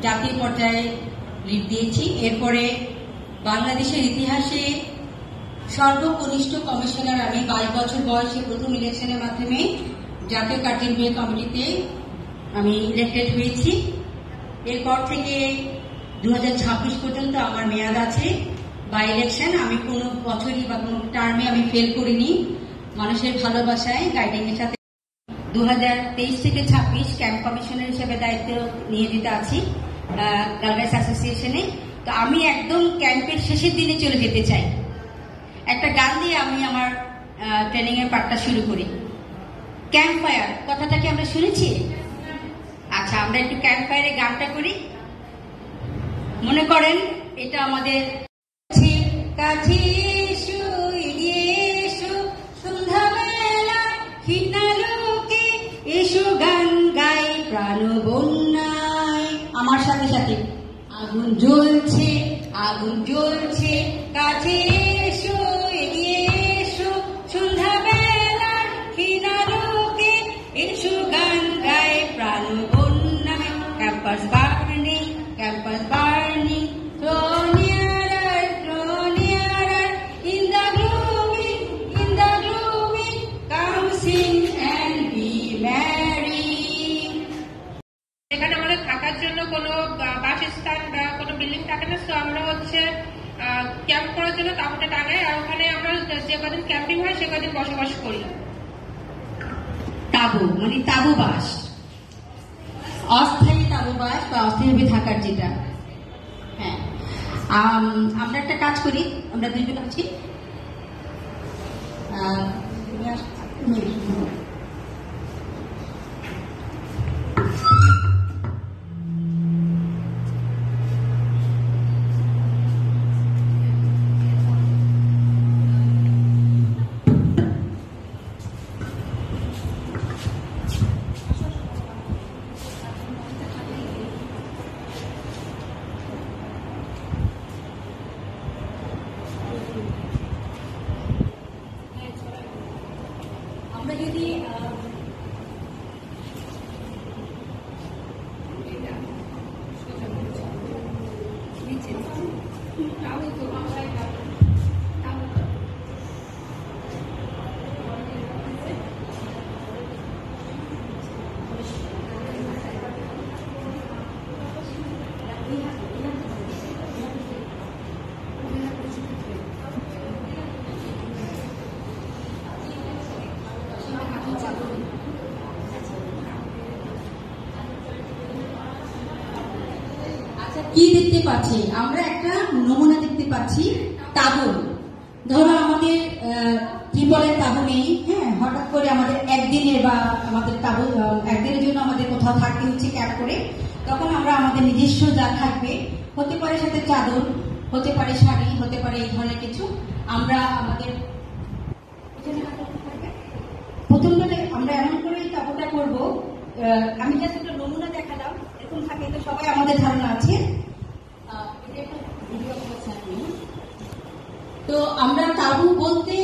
জাতীয় পর্যায়ে লিড দিয়েছি। এরপরে বাংলাদেশের ইতিহাসে সর্বকনিষ্ঠ কমিশনার আমি 22 বছর বয়সে প্রথম ইলেকশনের মাধ্যমে জাতীয় কার্যনির্বাহী কমিটিতে আমি ইলেক্টেড হয়েছি। এরপর থেকে 2026 পর্যন্ত আমার মেয়াদ আছে বাই ইলেকশন। আমি কোনো বছরই বা কোনো টার্মে আমি ফেল করিনি, মানুষের ভালোবাসায় গাইডিং এর সাথে। 2023 থেকে 26 ক্যাম্প কমিশনার হিসেবে দায়িত্ব নিয়োজিত আছি গার্লস অ্যাসোসিয়েশনে। তো আমি একদম ক্যাম্পের শেষের দিনে চলে যেতে চাই। একটা গান দিয়ে আমি আমার ট্রেনিং এর পার্টটা শুরু করি। ক্যাম্প ফায়ার কথাটা কি আমরা শুনেছি? আচ্ছা, আমরা একটু ক্যাম্প ফায়ারে গানটা করি। মনে করেন এটা আমাদের কাছে সন্ধ্যাবেলা হিতালোকে এসো গান গাই প্রাণ বন্যায়। আমার সাথে সাথে আগুন জ্বলছে আগুন জ্বলছে কাছে এসো এগিয়ে এসো সন্ধ্যাবেলা হিতালোকে এসো গান গাই প্রাণ বন্যায়। Campus burning campus burning, draw nearer, in the gloaming, come sing and be merry. এখানে আমাদের থাকার জন্য কোনো বাসস্থান বা কোনো বিল্ডিং থাকে না, তো আমরা ক্যাম্প করার জন্য তাঁবুটা টাঙাই, আর ওখানে আমরা যে কদিন ক্যাম্পিং হয় সে কদিন বসবাস করি। তাঁবু মানে তাঁবুবাস, অস্থায়ী তাঁবুবাস বা অস্থায়ীভাবে থাকার যেটা। হ্যাঁ, আমরা একটা কাজ করি, আমরা দুজন আছি। আমরা যদি কি দেখতে পাচ্ছি, আমরা একটা নমুনা দেখতে পাচ্ছি তাঁবু। ধরো আমাদের ত্রিপলের তাঁবু নেই, হ্যাঁ, হঠাৎ করে আমাদের একদিনের বা আমাদের তাঁবু একদিনের জন্য আমাদের কোথাও থাকতে হচ্ছে ক্যাম্প করে, তখন আমরা আমাদের নিজস্ব যা থাকবে, হতে পারে সাথে চাদর, হতে পারে শাড়ি, হতে পারে এই ধরনের কিছু, আমরা আমাদের প্রথমটাতে আমরা এমন করে তাঁবুটা করবো। আমি জাস্ট একটা নমুনা দেখালাম, এরকম থাকে তো সবাই আমাদের ধারণা আছে। তো আমরা তাঁবু বলতে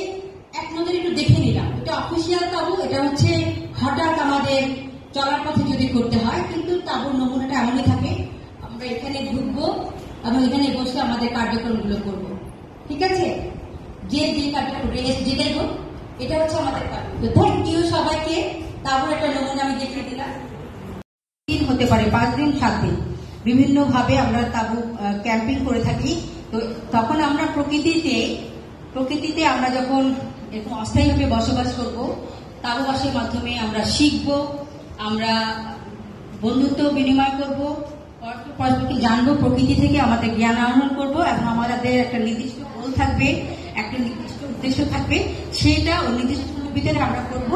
এক নজরে একটু দেখে নিলাম, এটা অফিসিয়াল তাঁবু, এটা হচ্ছে হঠাৎ আমাদের চলার পথে যদি করতে হয়, কিন্তু তাঁবুর নমুনাটা এমনই থাকে। আমরা এখানে ঢুকবো এবং এখানে বসে আমাদের কার্যক্রমগুলো করবো, ঠিক আছে? যে কার্যক্রম যেটাই হোক, এটা হচ্ছে আমাদের কাজ। তো থ্যাংক ইউ সবাইকে। তাঁবুর একটা নমুনা আমি দেখিয়ে দিলাম। দিন হতে পারে 5 দিন 7 দিন, বিভিন্ন ভাবে আমরা তাঁবু ক্যাম্পিং করে থাকি। তো তখন আমরা প্রকৃতিতে আমরা যখন এরকম অস্থায়ীভাবে বসবাস করব, তাঁবুবাসের মাধ্যমে আমরা শিখব, আমরা বন্ধুত্ব বিনিময় করব, পরস্পরকে জানবো, প্রকৃতি থেকে আমাদের জ্ঞান আহরণ করব, এবং আমাদের একটা নির্দিষ্ট গোল থাকবে, একটা নির্দিষ্ট উদ্দেশ্য থাকবে, সেটা ওই নির্দিষ্ট ভিতরে আমরা করব।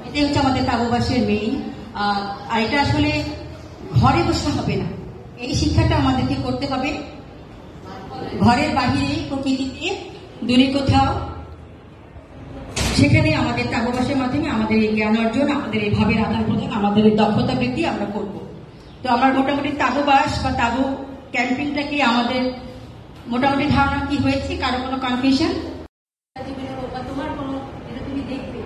এটাই হচ্ছে আমাদের তাঁবুবাসের মেইন। আর এটা আসলে ঘরে বসে হবে না, এই শিক্ষাটা আমাদেরকে করতে হবে ঘরের বাহিরে, প্রকৃতিতে, দূরে কোথাও, সেখানে আমাদের তাঁবুবাসের মাধ্যমে আমাদের এই জ্ঞান অর্জন, আমাদের এই ভাবের আদান প্রদান, আমাদের এই দক্ষতা বৃদ্ধি আমরা করব। তো আমার মোটামুটি তাঁবুবাস বা তাঁবু ক্যাম্পিংটা কি আমাদের মোটামুটি ধারণা কি হয়েছে? কারো কোনো কনফিউশন? তোমার কোনো এটা তুমি দেখবে,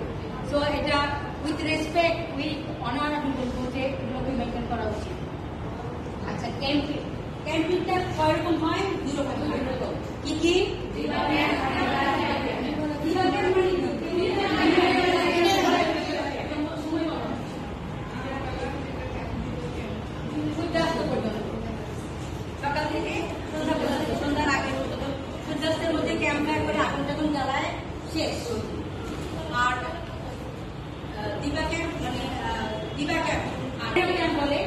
সো এটা উইথ রেসপেক্ট, উইথ অনার আমি বলবো যে এগুলোকে মেনটেন করা উচিত। আচ্ছা, ক্যাম্পিং ক্যাম্পিংটা কয় রকম হয়? 2 রকম হয়। কি কি? সকাল থেকে সন্ধ্যার আগে সূর্যাস্তের মধ্যে ক্যাম্পফায়ার করে আগুন যখন জ্বালায় শেষ। আর দিবা ক্যাম্প মানে দিবা ক্যাম্প ক্যাম্প বলে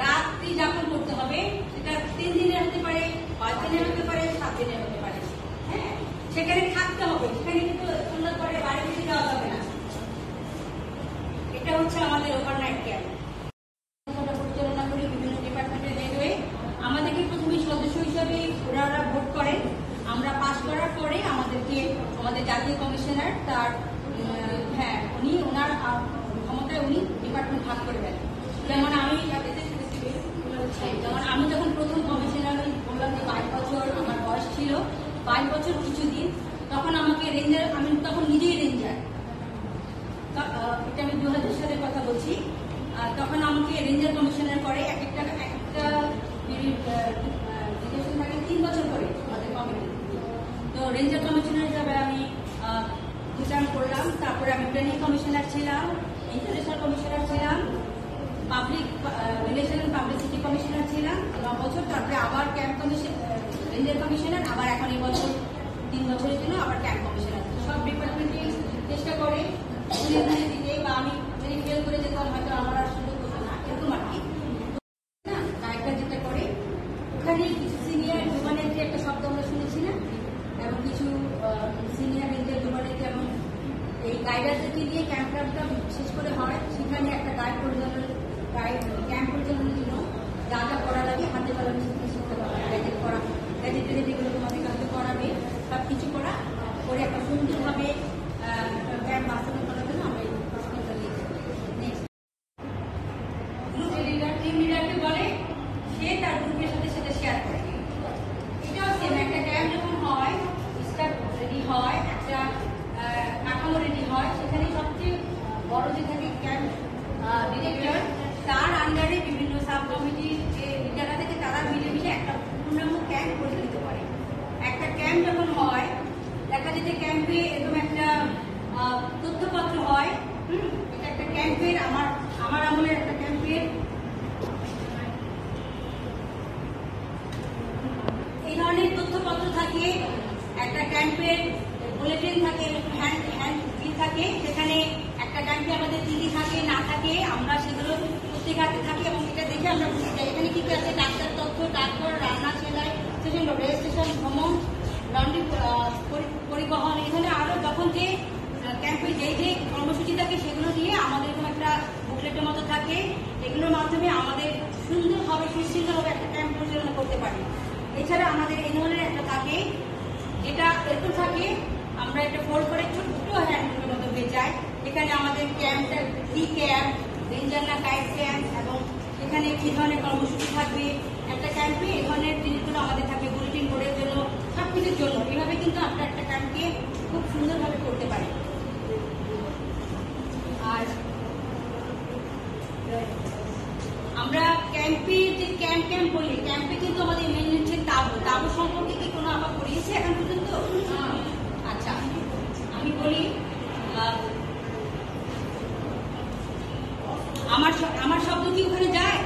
রাত্রি যাপন করতে হবে। সেটা 3 দিনের হতে পারে, 5 দিনের হতে পারে, 7 দিনের হতে পারে। হ্যাঁ, সেখানে থাকতে হবে। সেখানে কিন্তু সন্ধ্যার পরে বাড়ি ফিরে যাওয়া যাবে না। এটা হচ্ছে আমাদের ওভারনাইট ক্যাম্প। পরিচালনা করি বিভিন্ন ডিপার্টমেন্টের রেলওয়ে। আমাদেরকে প্রথমে সদস্য হিসাবে ওনারা ভোট করেন। আমরা পাস করার পরে আমাদেরকে আমাদের জাতীয় কমিশনার তার উনি ওনার ক্ষমতায় উনি ডিপার্টমেন্ট ভাগ করে দেন। যেমন আমি যখন প্রথম কমিশনার বললাম যে 22 বছর আমার বয়স ছিল, 22 বছর কিছুদিন, তখন আমাকে রেঞ্জার, আমি তখন নিজেই রেঞ্জার, এটা আমি 2000 সালের কথা বলছি। তখন আমাকে রেঞ্জার কমিশনার করে এক একটা ডিভিশন থাকে 3 বছর করে আমাদের কমিটি। তো রেঞ্জার কমিশনার হিসাবে আমি রিটার্ন করলাম। তারপরে আমি ট্রেনিং কমিশনার ছিলাম, ইন্টারন্যাশনাল কমিশনার ছিলাম, public relation and publicity commissioner ছিলাম 9 বছর। তারপরে আবার ক্যাম্প কমিশন রেঞ্জার কমিশনার, আবার এখন এই বছর 3 বছরের জন্য আবার ক্যাম্প কমিশনার। সব ডিপার্টমেন্টে চেষ্টা করে দিতে, বা আমি যদি ফেল করে যেতাম হয়তো আমার আর সুযোগ হতো না, এরকম আর কি না। গায়করা যেটা করে ওখানে কিছু সিনিয়র জুবানের যে একটা শব্দ আমরা শুনেছি না, এবং কিছু সিনিয়র রেঞ্জার জুবানের, যেমন এই গাইডারদেরকে দিয়ে ক্যাম্পটা শেষ করে হয়। সেখানে একটা ক্যাম্প পরিচালনার জন্য যা যা করা লাগে হাতে কলমে শিখতে পারবে, গ্যাজেট করা, গ্যাজেটের যেগুলো তোমাদের কাছে করাবে সব কিছু করা করে একটা সুন্দরভাবে ক্যাম্প বাস্তবায়ন করার জন্য আমরা এই প্রশ্নটা দিয়েছি। গ্রুপ লিডার, টিম লিডারকে বলে সে তার গ্রুপের সাথে সেটা শেয়ার করে। এটাও সেম, একটা ক্যাম্প যখন হয়, স্টাফ রেডি হয়, একটা কাঠামো রেডি হয়, সেখানে সবচেয়ে বড় যে থাকে ক্যাম্প ডিরেক্টর, তার আন্ডারে বিভিন্ন সাব কমিটির যে লিডাররা থেকে তারা মিলেমিশে একটা পূর্ণাঙ্গ ক্যাম্প পরিচালিত করে। একটা ক্যাম্প যখন হয়, দেখা যায় যে ক্যাম্পে এরকম একটা তথ্যপত্র হয়। এটা একটা ক্যাম্পের, আমার আমলের একটা ক্যাম্পের এই ধরনের তথ্যপত্র থাকে, একটা ক্যাম্পের বুলেটিন থাকে, হ্যান্ড থাকে। সেখানে একটা ক্যাম্পে আমাদের দিদি থাকে না থাকে, আমরা সেগুলো পত্রিকাতে থাকি এবং এটা দেখে আমরা বুঝতে চাই এখানে কি আছে। ডাক্তার তথ্য, ডাক্তার, রান্না, সেলাই, সেজন্য রেজিস্ট্রেশন, ভ্রমণ, লন্ড্রি, পরিবহন, এখানে আরো যখন যে ক্যাম্পে যে কর্মসূচি থাকে সেগুলো দিয়ে আমাদের এরকম একটা বুকলেটের মতো থাকে। এগুলোর মাধ্যমে আমাদের সুন্দরভাবে সুশৃঙ্খলভাবে একটা ক্যাম্প পরিচালনা করতে পারি। এছাড়া আমাদের এই ধরনের একটা থাকে, যেটা এরকম থাকে, আমরা একটা ফোল্ড করে ছোট্ট হ্যান্ডবুকের মতো বেচাই। এখানে আমাদের ক্যাম্পটা কি ক্যাম্প, রেঞ্জার না গাইড ক্যাম্প, এবং এখানে কি ধরনের কর্মসূচি থাকবে একটা ক্যাম্পে, এই ধরনের জিনিসগুলো আমাদের থাকবে বুলেটিন বোর্ডের জন্য, সবকিছুর জন্য। এইভাবে কিন্তু আমরা একটা ক্যাম্পকে খুব সুন্দরভাবে করতে পারি। আর আমরা ক্যাম্পে যে ক্যাম্প বলি, ক্যাম্পে কিন্তু আমাদের মেন হচ্ছে তাবু সম্পর্কে কি কোনো আবার পড়িয়েছে এখন পর্যন্ত? আচ্ছা, আমি বলি আমার শব্দ কি ওখানে যায়?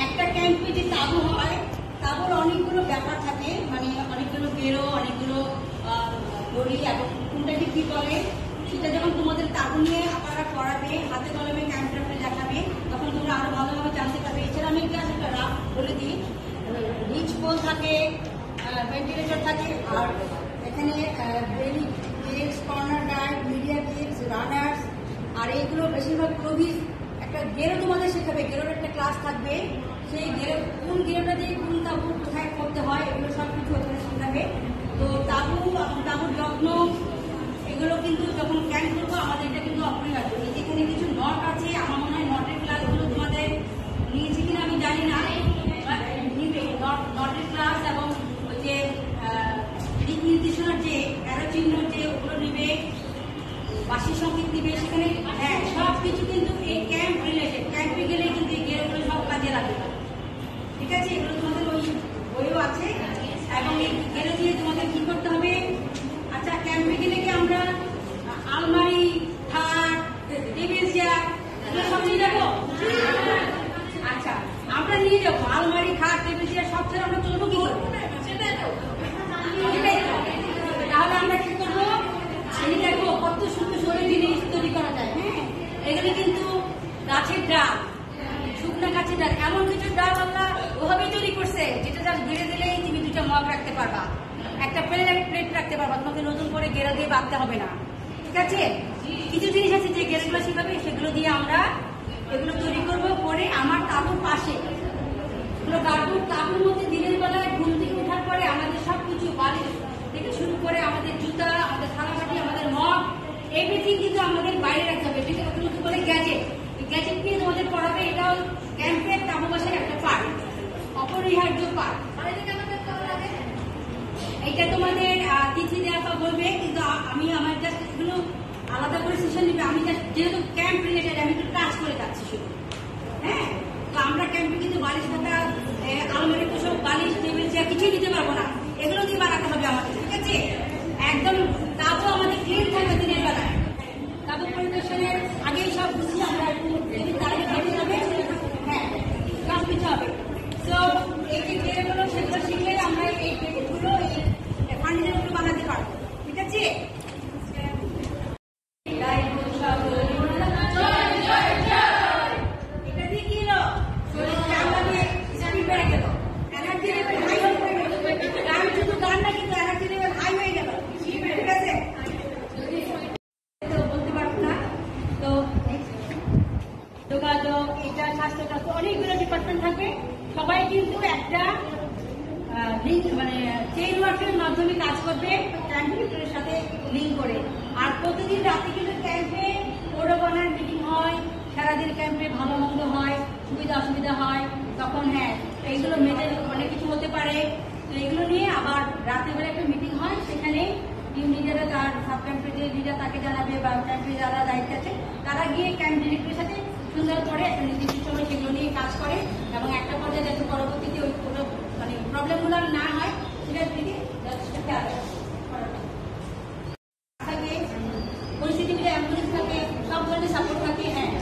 একটা ক্যাম্পে যে তাবু হয়, তাবুর অনেকগুলো ব্যাপার থাকে, মানে অনেকগুলো গেরো, অনেকগুলো দড়ি, এবং কোনটা কি বলে সেটা যখন তোমাদের তাবু নিয়ে আপনারা পড়াবে, হাতে কলমে ক্যাম্পটা দেখাবে, তখন তোমরা আরো ভালোভাবে জানতে পারবে। এছাড়া আমি একটা রাফ বলে দিই, রিচ পোল থাকে, ভেন্টিলেটর থাকে, আর এখানে Brearley কেক্স, corner guard, media কেক্স, runners, আর এইগুলো বেশিরভাগ প্রভিস। একটা গেরো তোমাদের শেখাবে, গেরোর একটা ক্লাস থাকবে, সেই গেরো কোন গেরোটা দিয়ে কোন তাবু কোথায় করতে হয় এগুলো সব কিছু ওখানে শেখাবে। তো তাবুর যত্ন এগুলো কিন্তু যখন ক্যাম্প করবো আমাদের এটা কিন্তু অপরিহার্য। এই যেখানে কিছু নট আছে, আমার মনে হয় নটের ক্লাসগুলো তোমাদের নিয়েছি কিনা আমি জানি না, নিবে নটের ক্লাস, এবং ওই যে দিক নির্দেশনার যে অ্যারো চিহ্ন যে ওগুলো নিবে, বাসি সংকেত দিবে সেখানে। হ্যাঁ, সব কিছু কিন্তু এই ক্যাম্প রিলেটেড। ক্যাম্পে গেলে কিন্তু এই গেরোগুলো সব কাজে লাগবে। ঠিক আছে, এগুলো তোমাদের ওই বইও আছে। এবং এগুলো দিয়ে তোমাদের কি করতে হবে, আচ্ছা ক্যাম্পে গেলে কি আমরা আলমারি, খাট, টেবিল চেয়ার এগুলো সব নিয়ে যাবো? আচ্ছা আমরা নিয়ে যাবো আলমারি, খাট, টেবিল চেয়ার সব ছেড়ে আমরা চলবো কি করবো? তাহলে আমরা কি করবো, আমি দেখবো কত সুন্দর সুন্দর জিনিস তৈরি করা যায়। হ্যাঁ, এগুলো কিন্তু গাছের ডাল, শুকনা গাছের ডাল, এমন কিছু ডাল আল্লাহ ওভাবেই তৈরি করছে যেটা ডাল গেড়ে দিলেই তুমি দুটা মগ রাখতে পারবা, একটা প্লেট রাখতে পারবা, তোমাকে নতুন করে গেড়ে দিয়ে বাঁধতে হবে না। ঠিক আছে, কিছু জিনিস আছে যে গেড়েগুলো শিখাবে, সেগুলো দিয়ে আমরা এগুলো তৈরি করবো। করে আমার তাবুর পাশে এগুলো গাড়বো। তাবুর মধ্যে দিনের বেলায় ঘুম থেকে ওঠার পরে আমাদের সবকিছু বালিশ থেকে শুরু করে আমাদের জুতা, আমাদের থালাবাটি, আমাদের মগ, এভরিথিং কিন্তু আমাদের বাইরে রাখতে হবে। এটা নতুন করে গ্যাজেট, এই গ্যাজেট নিয়ে তোমাদের পড়াবে। এটাও ক্যাম্পের তাবু বাসার একটা পার্ট, অপরিহার্য পার্ট। এইটা তোমাদের তিথি দেওয়া বলবে, কিন্তু আমি আমার জাস্ট এগুলো আলাদা করে সেশন নিবে। আমি জাস্ট যেহেতু ক্যাম্প রিলেটেড আমি একটু টাচ করে যাচ্ছি শুধু। হ্যাঁ, তো আমরা ক্যাম্পে কিন্তু বালিশ খাতা, আলমারি পোশাক, বালিশ, টেবিল চেয়ার কিছুই দিতে পারবো না, এগুলো দিয়ে বানাতে হবে আমাদের। ঠিক আছে, একদম তাবু আমাদের ক্লিন থাকবে দিনের বেলায়। তাবু পরিদর্শনের আগেই সব বুঝি আমরা তারিখ ঘটে যাবে। হ্যাঁ, কাজ দিতে হবে। তো এই যে ক্রিয়াগুলো সেগুলো শিখলে আমরা এই গুলো এই ফার্নিচার গুলো বানাতে পারবো। ঠিক আছে, এটা দিয়ে কি হলো, আমরা দিয়ে স্পিড বেড়ে গেল, এনার্জি লেভেল হাই হয়ে গেল। গান শুধু গান না, কিন্তু এনার্জি লেভেল হাই হয়ে গেল। ঠিক আছে, তো বলতে পারবো না। তো যোগাযোগ, এটা স্বাস্থ্য, অনেকগুলো ডিপার্টমেন্ট থাকে, সবাই কিন্তু একটা লিঙ্ক মানে চেইন ওয়ার্কের মাধ্যমে কাজ করবে ক্যাম্পের সাথে লিঙ্ক করে। আর প্রতিদিন রাতে কিন্তু ক্যাম্পে পৌরবানার মিটিং হয়, সারাদিন ক্যাম্পে ভালো মন্দ হয়, সুবিধা অসুবিধা হয়। তখন হ্যাঁ এইগুলো মেয়েদের অনেক কিছু হতে পারে, তো এগুলো নিয়ে আবার রাতের বেলা একটা মিটিং হয়, সেখানে টিম লিডাররা তার সাব ক্যাম্পের যে লিডার তাকে জানাবে, বা ক্যাম্পে যারা দায়িত্ব আছে তারা গিয়ে ক্যাম্প ডিরেক্টরের সাথে সুন্দর করে একটা নির্দিষ্ট সময় সেগুলো নিয়ে কাজ করে। এবং একটা পর্যায়ে যাতে পরবর্তীতে ওই কোনো মানে প্রবলেমগুলো না হয় সেটার দিকে যথেষ্ট খেয়াল থাকে। পরিস্থিতিগুলো অ্যাম্বুলেন্স থাকে, সব ধরনের সাপোর্ট থাকে। হ্যাঁ,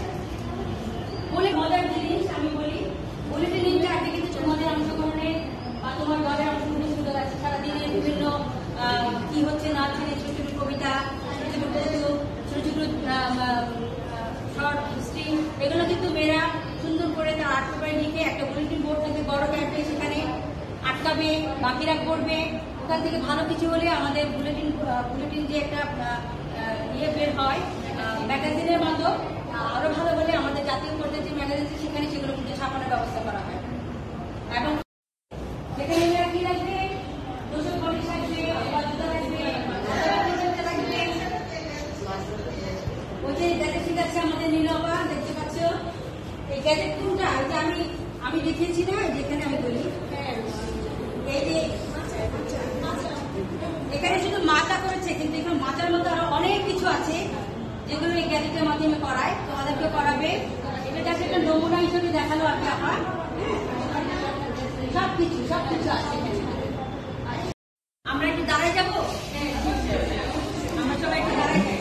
বলে মজার জিনিস আমি বলি, বুলেটিন লিঙ্কে আগে কিন্তু তোমাদের অংশগ্রহণের বা তোমার দলের অংশগ্রহণের সুযোগ আছে। সারাদিনের বিভিন্ন কি হচ্ছে না হচ্ছে, ছোট ছোট কবিতা, ছোট ছোট ছোট ছোট শর্ট স্ট্রিং, এগুলো কিন্তু মেয়েরা সুন্দর করে তার আর্ট পেপারে লিখে একটা বুলেটিন বোর্ড থেকে বড় ক্যাম্পে সেখানে আটকাবে, বাকিরা করবে। ওখান থেকে ভালো কিছু হলে আমাদের বুলেটিন যে একটা ইয়ে বের হয় ম্যাগাজিনের মতো, আরো ভালো হলে আমাদের জাতীয় পর্যায়ে যে ম্যাগাজিন সেখানে সেগুলো কিন্তু ছাপানোর ব্যবস্থা করা হয়। এবং সেখানে কি রাখবে, দোষক বলিশ রাখবে, অবাধ্যতা রাখবে, ওই যে গ্যাজেট ঠিক আছে আমাদের নীলবা দেখতে পাচ্ছ, এই গ্যাজেট কোনটা, এই যে আমি দেখিয়েছি না, যেখানে আমি বলি এই যে এখানে শুধু মাচা করেছে, কিন্তু এখানে মাচার মতো আরো অনেক কিছু আছে যেগুলো এই গ্যাজেটের মাধ্যমে করায়, তোমাদেরকে করাবে। এটা জাস্ট একটা নমুনা হিসেবে দেখালো আর কি আমার। সবকিছু আছে এখানে। আমরা একটু দাঁড়ায় যাবো, আমরা সবাই একটু দাঁড়ায় যাই।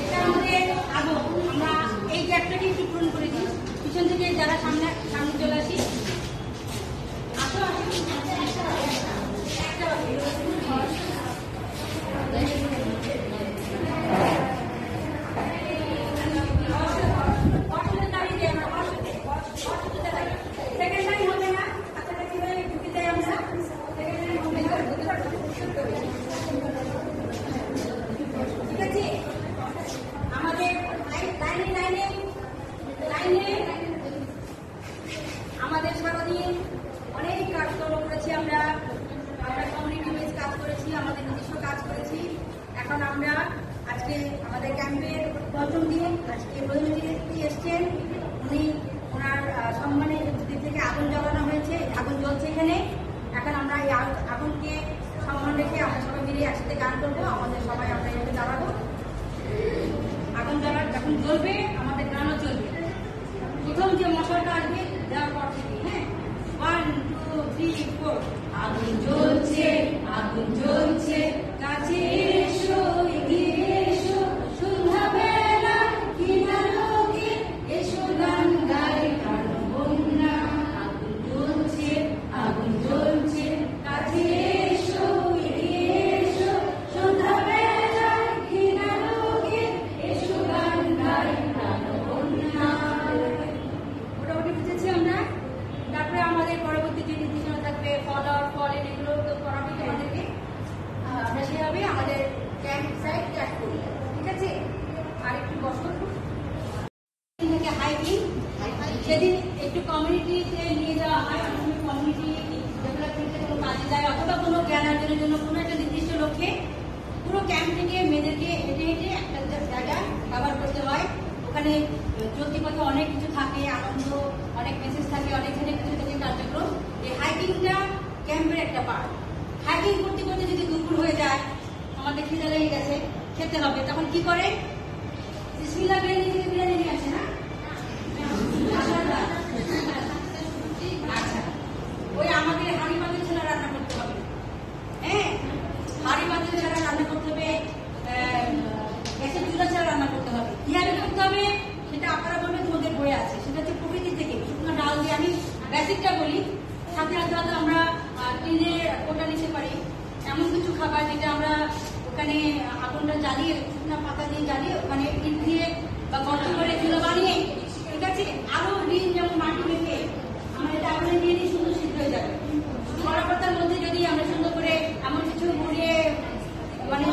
এটা আমাদের আগে আমরা এই চ্যাপ্টারটি একটু পূরণ করে দিই। পিছন থেকে যারা সামনে চলে আসি, আসো আমাদের সারাদিন অনেক কাজকর্ম করেছি, আমরা কমিউনিটি বেস কাজ করেছি, আমাদের নিজস্ব কাজ করেছি। এখন আমরা আজকে আমাদের ক্যাম্পের প্রথম দিন, আজকে প্রধানমন্ত্রী এসছেন, উনি ওনার সম্মানের দিক থেকে আগুন জ্বালানো হয়েছে, আগুন জ্বলছে এখানে। এখন আমরা এই আগুনকে সম্মান রেখে আমরা সবাই মিলে একসাথে গান করবো, আমাদের সবাই আমরা এভাবে দাঁড়াবো। আগুন জ্বালার যখন জ্বলবে আমাদের গানও চলবে। প্রথম যে মশালটা আসবে দেওয়ার পর থেকে, হ্যাঁ 3, 4 আগুন জ্বলছে, আগুন জ্বলছে, কাছে এসো, এগিয়ে এসো, সন্ধ্যাবেলা কিনারোকে এসো গান গাই কারো বন্যা। আগুন জ্বলছে, আগুন জ্বলছে, কাছে এসো, এগিয়ে এসো, সন্ধ্যাবেলা কিনারোকে এসো গান গাই কারো বন্যা। মোটামুটি বুঝেছি আমরা। তারপরে আমাদের পরবর্তী যে নির্দেশনা থাকবে ফলার ফলের এগুলো তো করাবে আমাদেরকে। আমরা সেভাবে আমাদের ক্যাম্প সাইট ক্যাম্প করি, ঠিক আছে? আর একটু বসন থেকে হাইকিং, সেদিন একটু কমিউনিটিতে নিয়ে যাওয়া হয়, অনেক সময় কমিউনিটি ডেভেলপমেন্টের কোনো কাজে যায় অথবা কোনো জ্ঞান অর্জনের জন্য কোনো একটা নির্দিষ্ট লক্ষ্যে পুরো ক্যাম্প থেকে মেয়েদেরকে হেঁটে হেঁটে একটা জায়গা কভার করতে হয়। ওখানে চলতি পথে অনেক কিছু থাকে, আনন্দ, অনেক মেসেজ থাকে, অনেক কিছু থাকে কার্যক্রম। এই হাইকিংটা ক্যাম্পের একটা পার্ট। হাইকিং করতে করতে যদি দুপুর হয়ে যায়, আমাদের খিদে লেগে গেছে, খেতে হবে, তখন কি করে? বিসমিল্লাহ বিরিয়ানি থেকে বিরিয়ানি নিয়ে আসে না? আচ্ছা, ওই আমাদের হাঁড়ি পাতিল ছাড়া রান্না করতে হবে। হ্যাঁ, হাঁড়ি পাতিল ছাড়া রান্না করতে হবে, গ্যাসের চুলা ছাড়া রান্না করতে হবে। কিভাবে করতে হবে সেটা আপনারা বলবেন, তোমাদের বইয়ে আছে। সেটা হচ্ছে প্রকৃতি থেকে শুকনো ডাল দিয়ে, আমি বেসিকটা বলি, সাথে সাথে আমরা টিনের কোটা নিতে পারি, এমন কিছু খাবার যেটা আমরা ওখানে আগুনটা জ্বালিয়ে, শুকনো পাতা দিয়ে জ্বালিয়ে ওখানে ইট দিয়ে বা গর্ত করে চুলা বানিয়ে, ঠিক আছে, আরো ডিম যেমন মাটি মেখে আমরা এটা আগুনে দিয়ে নিয়ে সুন্দর সিদ্ধ হয়ে যাবে। কড়া পাতার মধ্যে যদি আমরা সুন্দর করে এমন কিছু মুড়িয়ে মানে